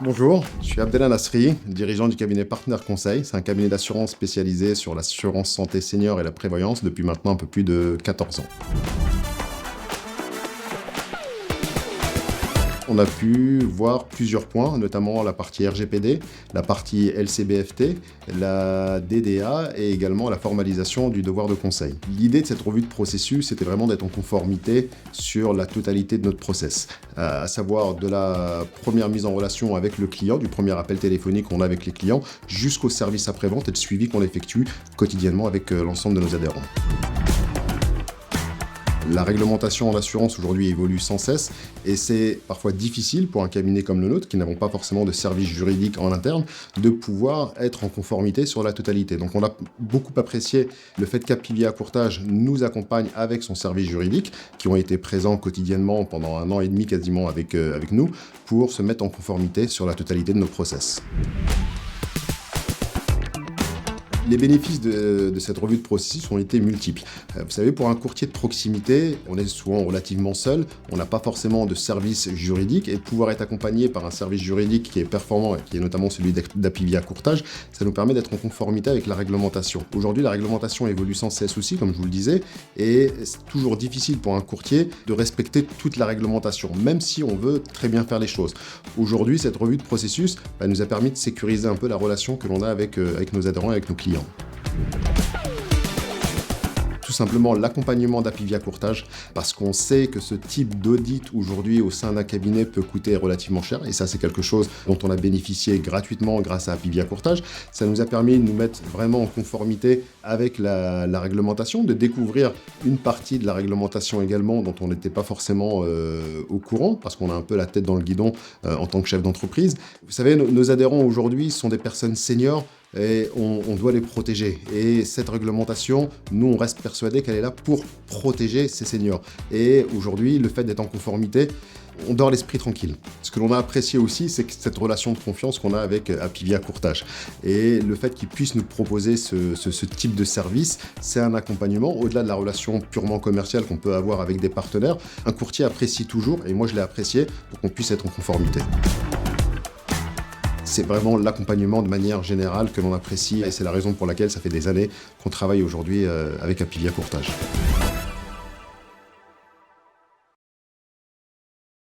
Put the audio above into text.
Bonjour, je suis Abdellah Nasri, dirigeant du cabinet Partenaire Conseil. C'est un cabinet d'assurance spécialisé sur l'assurance santé senior et la prévoyance depuis maintenant un peu plus de 14 ans. On a pu voir plusieurs points, notamment la partie RGPD, la partie LCBFT, la DDA et également la formalisation du devoir de conseil. L'idée de cette revue de processus, c'était vraiment d'être en conformité sur la totalité de notre process, à savoir de la première mise en relation avec le client, du premier appel téléphonique qu'on a avec les clients, jusqu'au service après-vente et le suivi qu'on effectue quotidiennement avec l'ensemble de nos adhérents. La réglementation en assurance aujourd'hui évolue sans cesse et c'est parfois difficile pour un cabinet comme le nôtre, qui n'avons pas forcément de service juridique en interne, de pouvoir être en conformité sur la totalité. Donc on a beaucoup apprécié le fait qu'Apivia Courtage nous accompagne avec son service juridique, qui ont été présents quotidiennement pendant 1 an et demi quasiment avec nous, pour se mettre en conformité sur la totalité de nos process. Les bénéfices de cette revue de processus ont été multiples. Vous savez, pour un courtier de proximité, on est souvent relativement seul, on n'a pas forcément de service juridique, et pouvoir être accompagné par un service juridique qui est performant, et qui est notamment celui d'Apivia Courtage, ça nous permet d'être en conformité avec la réglementation. Aujourd'hui, la réglementation évolue sans cesse aussi, comme je vous le disais, et c'est toujours difficile pour un courtier de respecter toute la réglementation, même si on veut très bien faire les choses. Aujourd'hui, cette revue de processus nous a permis de sécuriser un peu la relation que l'on a avec nos adhérents et avec nos clients. Tout simplement l'accompagnement d'Apivia Courtage, parce qu'on sait que ce type d'audit aujourd'hui au sein d'un cabinet peut coûter relativement cher, et ça c'est quelque chose dont on a bénéficié gratuitement grâce à Apivia Courtage. Ça nous a permis de nous mettre vraiment en conformité avec la réglementation, de découvrir une partie de la réglementation également dont on n'était pas forcément au courant, parce qu'on a un peu la tête dans le guidon en tant que chef d'entreprise. Vous savez, nos adhérents aujourd'hui sont des personnes seniors, et on doit les protéger. Et cette réglementation, nous, on reste persuadés qu'elle est là pour protéger ces seniors. Et aujourd'hui, le fait d'être en conformité, on dort l'esprit tranquille. Ce que l'on a apprécié aussi, c'est cette relation de confiance qu'on a avec Apivia Courtage. Et le fait qu'ils puissent nous proposer ce type de service, c'est un accompagnement, au-delà de la relation purement commerciale qu'on peut avoir avec des partenaires. Un courtier apprécie toujours, et moi je l'ai apprécié, pour qu'on puisse être en conformité. C'est vraiment l'accompagnement de manière générale que l'on apprécie, et c'est la raison pour laquelle ça fait des années qu'on travaille aujourd'hui avec Apivia Courtage.